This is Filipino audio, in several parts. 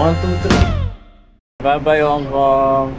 1, 2, 3. Bye-bye, Hong Kong.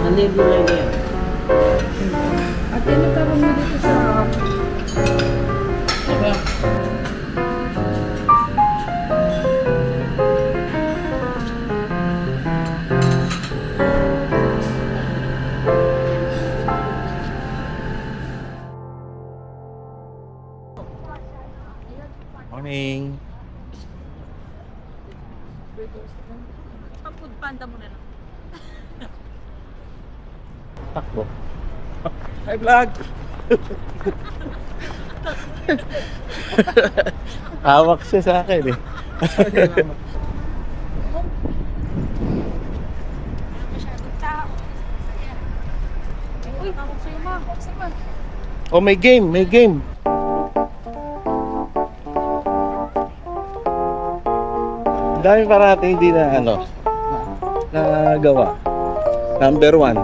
Naligo lang yan. At yan ang tawag mo dito sa... Morning. Food panda mo na lang. Takbo. Hi, vlog! Hawak siya sa akin eh. Masyadong tao. Uy, tawag sa'yo ma. Sige. Oh, may game, may game. Ang dami parati hindi na nagawa. Number 1,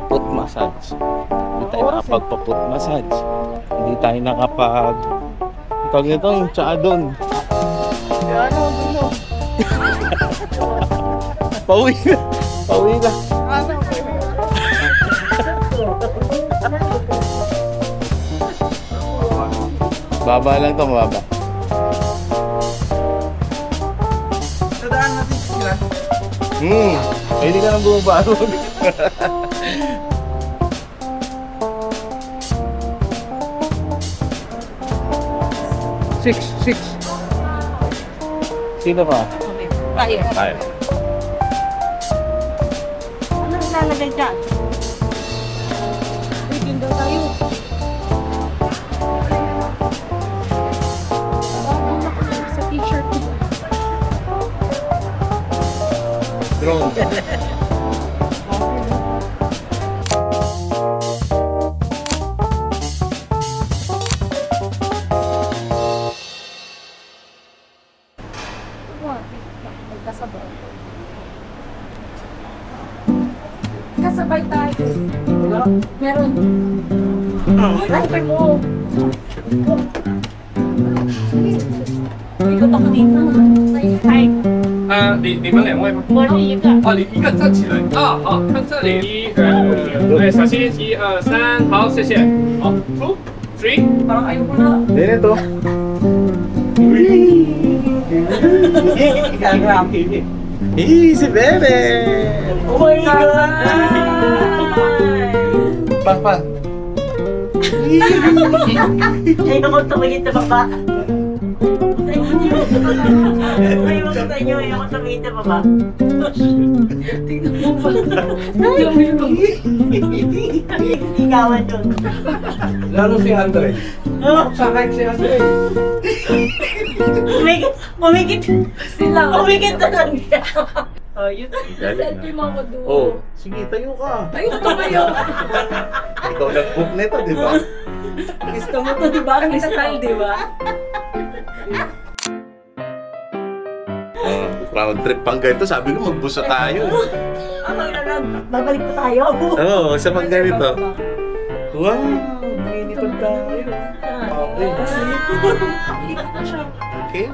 foot massage. Hindi tayo nakapagpa-foot massage. Hindi tayo nakapag... Tawag nito yung tsaa doon. Pauwi na. Pauwi na. Baba lang to, mababa. Tadaan natin sila. Hindi ka nang bumaba. 6. Sino pa? Tayo. Tayo. Ano nilalagay dyan? Uy, din daw tayo. Sa t-shirt ko. Drone. Kasabay tayo. Meron. Driver mo. Ikot ako dito. Hi. 你们2位吗？我是一个。哦，你一个站起来啊，好，看这里，小心，1、2、3，好，谢谢。好，2、3。 Parang ayaw ko na. Dito to. Easy baby! Oh my God! Papa. Ayaw ko tumingin sa baba. Ayaw ko sa inyo, ayaw ko tumingin sa baba. Tingnan mo ba? Tingnan mo yung ikawan yun. Lalo si Andre. Sakay si Andre. Umikit sila. Umikit na lang siya. Oh, yun. Selfie mo ako doon. Oh, sige, tayo ka. Ay, ito kayo. Ikaw nag-book nito, di ba? Gusto mo to, di ba? Kristal, di ba? Round trip pang ganito, sabi ko magbusa tayo. Babalik pa tayo. Oo, sa pang ganito. Wow, minipad tayo. Okay. Okay?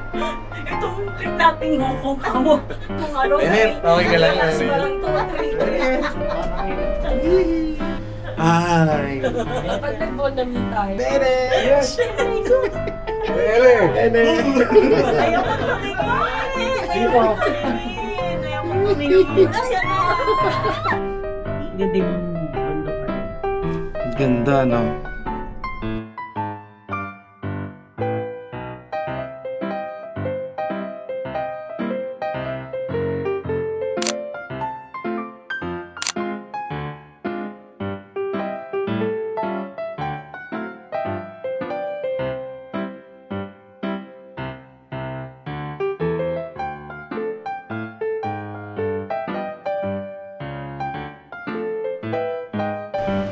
Ito, trip natin Hong Kong mo. Kung ano. Okay ka lang. Parang 2, 3. Ay. Pag nag-bonami tayo. Yes! Bere! Ayaw ko tumingin. Ayaw ko tumingin. Ganda yung bundok. Ganda, no?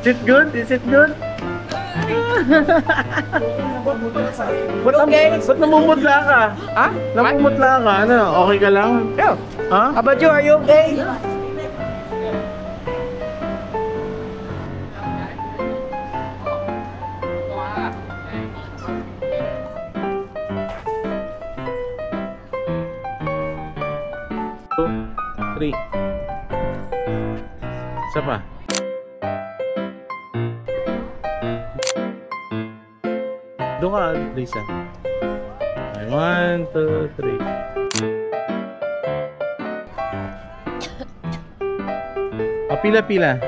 Is it good? Is it good? Ba't namumutla ka? Ha? Namumutla ka? Ano? Okay ka lang? Yeah. Ha? How about you? Are you okay? Two, three. Isa pa. Doon ka, Lisa. 1, 2, 3. Pila-pila.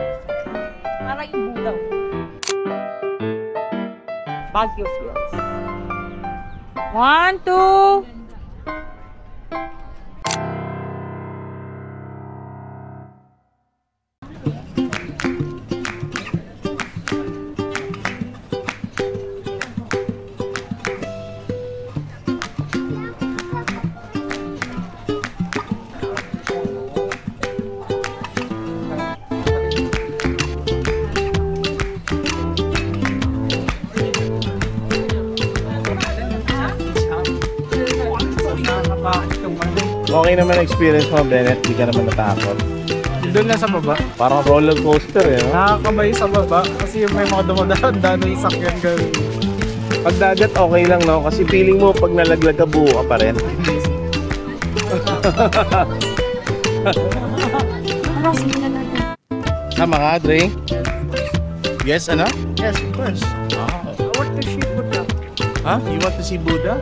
Parang yung budaw. Baguio Fields. 1, 2. Okay naman ang experience mo, Bennett. Hindi ka naman natakot. Doon lang sa baba. Parang roller coaster, eh. No? Nakakabay sa baba kasi may mga dumadaan na isakyan ka. Pag dagat, okay lang, no? Kasi feeling mo, pag nalaglag ka, buo ka pa rin. Tama ka, Dre? Yes, ano? Yes, of course. Ah. I want to shoot Buddha. Huh? You want to see Buddha?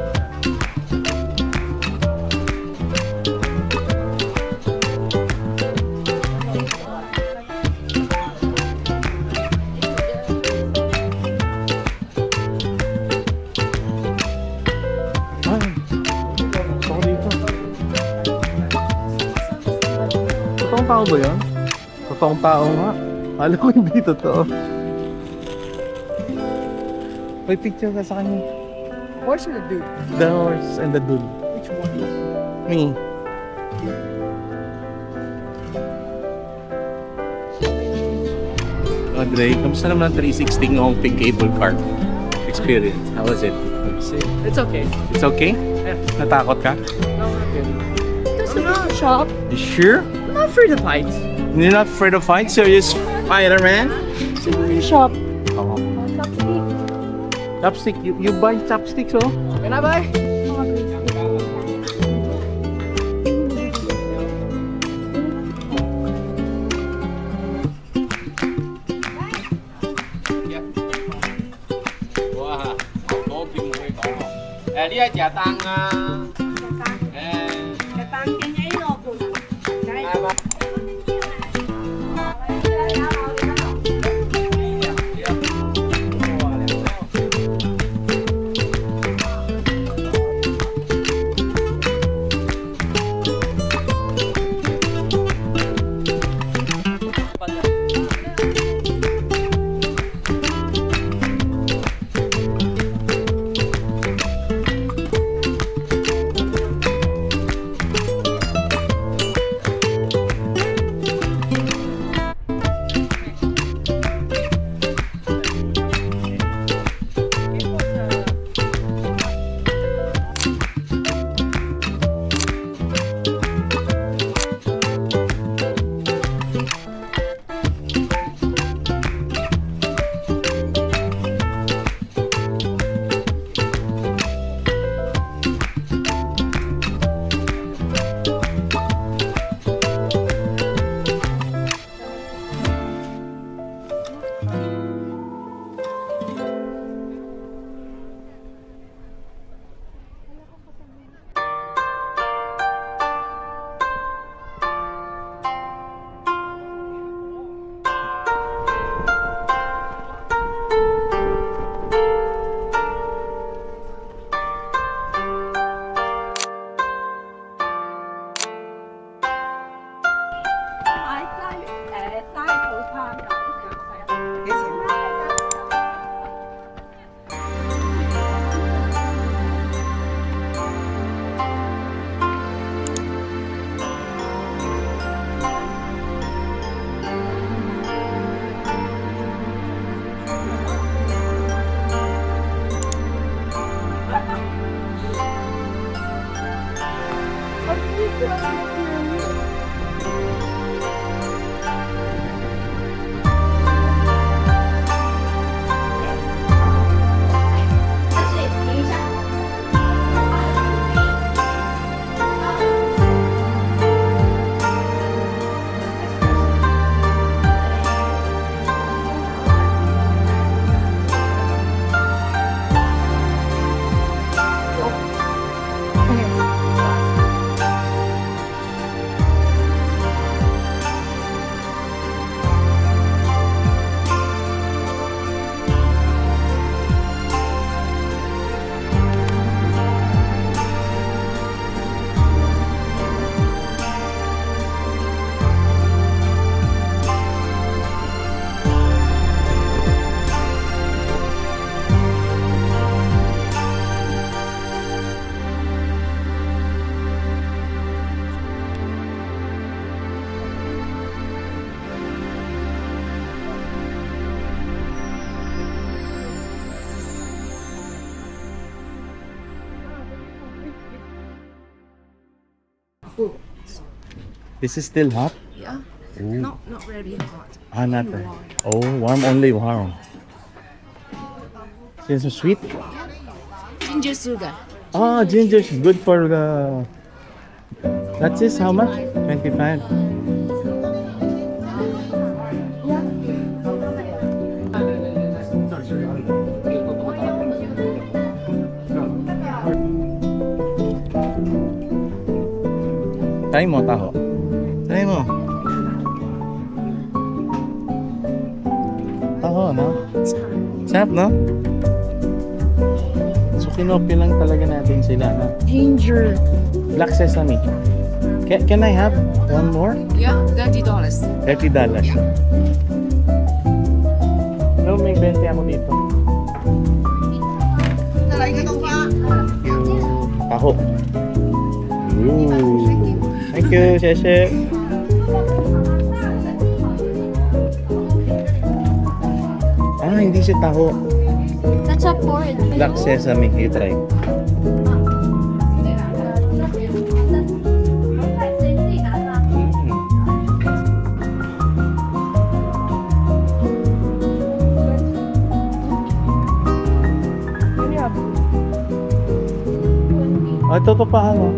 Ay, gusto ko dito. Totoong tao ba yun? Totoong tao nga. Alam ko hindi totoo. May picture ka sa kanya. Horse or the dude? The horse and the dude. Which one? Me. Andre, kamusta naman ang 360 ngong pink cable car experience? How was it? It's okay. It's okay? Yeah. Natakot ka? No, we're good. Ito sa shop. You sure? I'm not afraid of heights. You're not afraid of heights? So you're Spider-Man? Siguro yung shop. Oo. Chopstick. Chopstick? You buy chopsticks, oh? Can I buy? Mga bracelet. Wow, có phim mới có không? Đi trả tăng This is still hot? Yeah. Ooh. Not really hot. Ah, not that. Oh, warm, only warm. Is it sweet? Ginger sugar. Ah, ginger is good for the... That's this, how much? 25. Try mo, taho. Try mo. Taho, no? Sarap, no? So, kinopy lang talaga natin sila, no? Ginger. Black sesame. Can I have one more? Yeah, $30. $30. No, may 20 ako dito. Taho. Ooh. Thank you, Sheshe. Ah, hindi siya taho. That's a pork. Black sesame. You try. Ah, ito pa ano?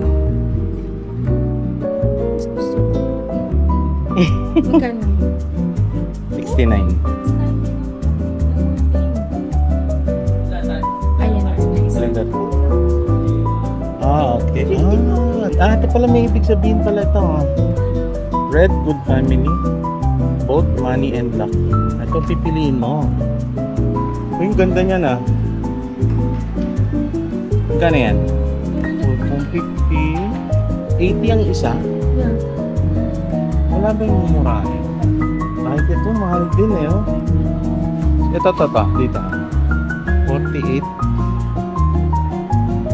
Magkano? 69. Ayan. Blended. Ah, okay. Ito pala may ibig sabihin pala ito. Red Good Family. Both money and luck. Ito pipiliin mo. Yung ganda niya na. Magkano yan? 50. 80 ang isa. Yeah. Wala ba yung mumurahin? Kahit ito, mahal din eh. Oh. Ito, dito. 48.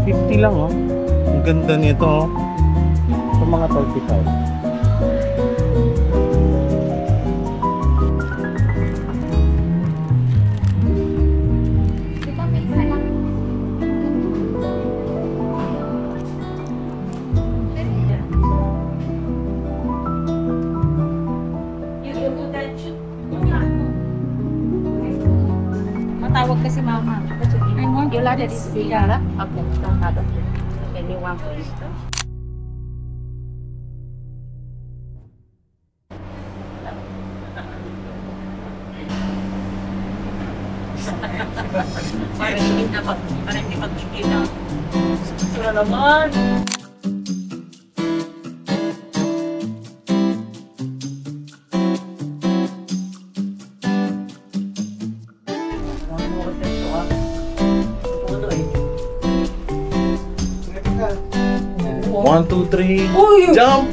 50 lang oh. Ang ganda nito oh. Sa mga 35. Matawag kasi mama. I want you like this. Yeah. Okay, don't have it. Okay, you want please. Para hindi na para hindi magkikita. Sura naman. One, two, three. Uy! Jump!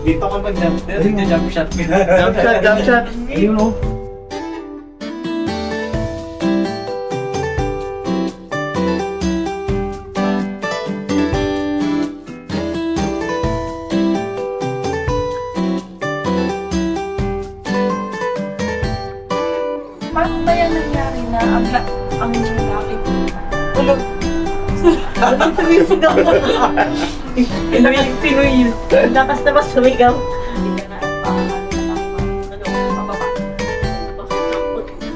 Dito ka mag-jump. Jump shot. Jump shot, jump shot. Ayun o. Paano ba yan nangyari na ang laki ko? Ulog. Sumisigaw na. Pinoy yun. Lakas na ba sumigaw? Hindi ka na. Pababa.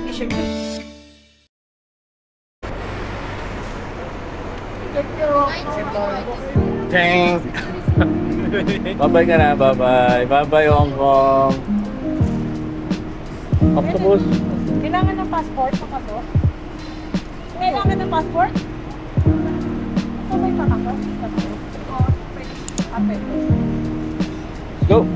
T-shirt ko. Thanks. Bye-bye ka na, bye-bye. Bye-bye, Hong Kong. Octopus. Kailangan ng passport pa to? Kailangan ng passport? Ito may pakako? Oo, pwede. Pwede. Go.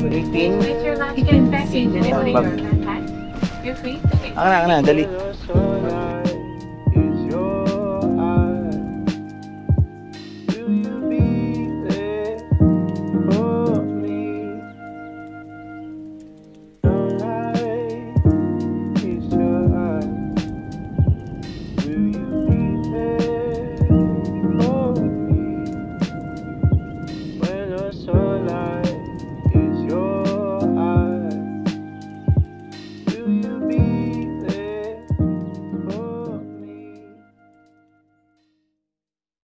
Eating. Wait your lunch and package. Bag. You're free? Ako na, dali.